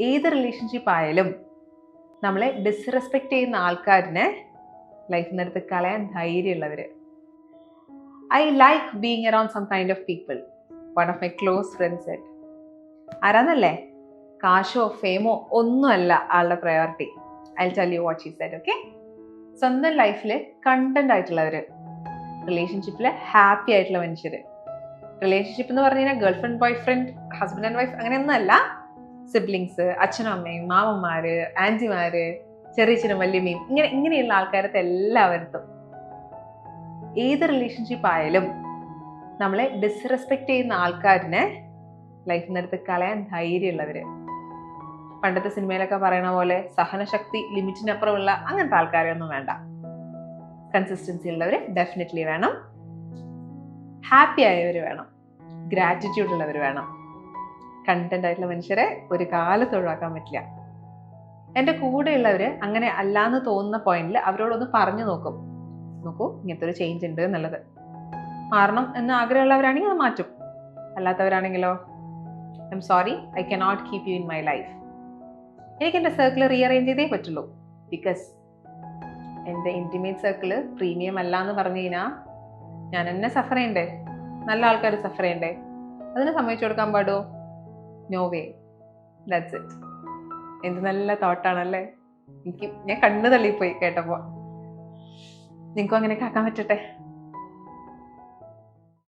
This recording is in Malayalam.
ഏത് റിലേഷൻഷിപ്പ് ആയാലും നമ്മളെ ഡിസ്റെസ്പെക്ട് ചെയ്യുന്ന ആൾക്കാരിനെ ലൈഫിൽ നിന്ന് എടുത്ത് കളയാൻ ധൈര്യമുള്ളവര്. I like being around some kind of people. One of my close friends said. ആരാന്നല്ലേ? കാശോ ഫെയിമോ ഒന്നുമല്ല ആളുടെ priority. I tell you what she said. Okay, സ്വന്തം ലൈഫിൽ കണ്ടന്റ് ആയിട്ടുള്ളവര്, റിലേഷൻഷിപ്പിൽ ഹാപ്പി ആയിട്ടുള്ള മനുഷ്യര്. റിലേഷൻഷിപ്പ് എന്ന് പറഞ്ഞു കഴിഞ്ഞാൽ girl friend, boy friend, husband and wife അങ്ങനെയൊന്നും അല്ല. സിബ്ലിങ്സ്, അച്ഛനും അമ്മയും, മാമന്മാര്, ആന്റിമാര്, ചെറിയച്ഛനും വല്യമ്മയും, ഇങ്ങനെയുള്ള ആൾക്കാരത്തെ എല്ലാവരത്തും. ഏത് റിലേഷൻഷിപ്പ് ആയാലും നമ്മളെ ഡിസ്റെസ്പെക്ട് ചെയ്യുന്ന ആൾക്കാരിനെ ലൈഫിൽ നിന്ന് എടുത്ത് കളയാൻ ധൈര്യമുള്ളവര്. പണ്ടത്തെ സിനിമയിലൊക്കെ പറയണ പോലെ സഹനശക്തി ലിമിറ്റിനപ്പുറമുള്ള അങ്ങനത്തെ ആൾക്കാരെയൊന്നും വേണ്ട. കൺസിസ്റ്റൻസി ഉള്ളവര് ഡെഫിനറ്റ്ലി വേണം. ഹാപ്പി ആയവർ വേണം. ഗ്രാറ്റിറ്റ്യൂഡ് ഉള്ളവർ വേണം. കണ്ടന്റ് ആയിട്ടുള്ള മനുഷ്യരെ ഒരു കാലത്ത് ഒഴിവാക്കാൻ പറ്റില്ല. എൻ്റെ കൂടെയുള്ളവര് അങ്ങനെ അല്ലാന്ന് തോന്നുന്ന പോയിന്റിൽ അവരോടൊന്ന് പറഞ്ഞു നോക്കൂ, ഇങ്ങനത്തെ ഒരു ചേഞ്ച് ഉണ്ട് എന്നുള്ളത്. മാറണം എന്ന് ആഗ്രഹമുള്ളവരാണെങ്കിൽ അത് മാറ്റും. അല്ലാത്തവരാണെങ്കിലോ, I'm sorry, I cannot keep you in my life. എനിക്ക് എൻ്റെ സർക്കിൾ റീഅറേഞ്ച് ചെയ്തേ പറ്റുള്ളൂ. ബിക്കോസ് എൻ്റെ ഇൻറ്റിമേറ്റ് സർക്കിള് പ്രീമിയം അല്ല എന്ന് പറഞ്ഞു കഴിഞ്ഞാൽ ഞാൻ എന്നെ സഫർ ചെയ്യണ്ടേ? നല്ല ആൾക്കാർ സഫർ ചെയ്യണ്ടേ? അതിന് സമ്മതിച്ചു കൊടുക്കാൻ പാടുമോ? No way. That's it. എന്ത് നല്ല തോട്ടാണല്ലേ. ഞാൻ കണ്ണു തള്ളിപ്പോയി കേട്ടപ്പോൾ. നിങ്ങൾക്കും അങ്ങനെയൊക്കെ ആക്കാൻ പറ്റട്ടെ.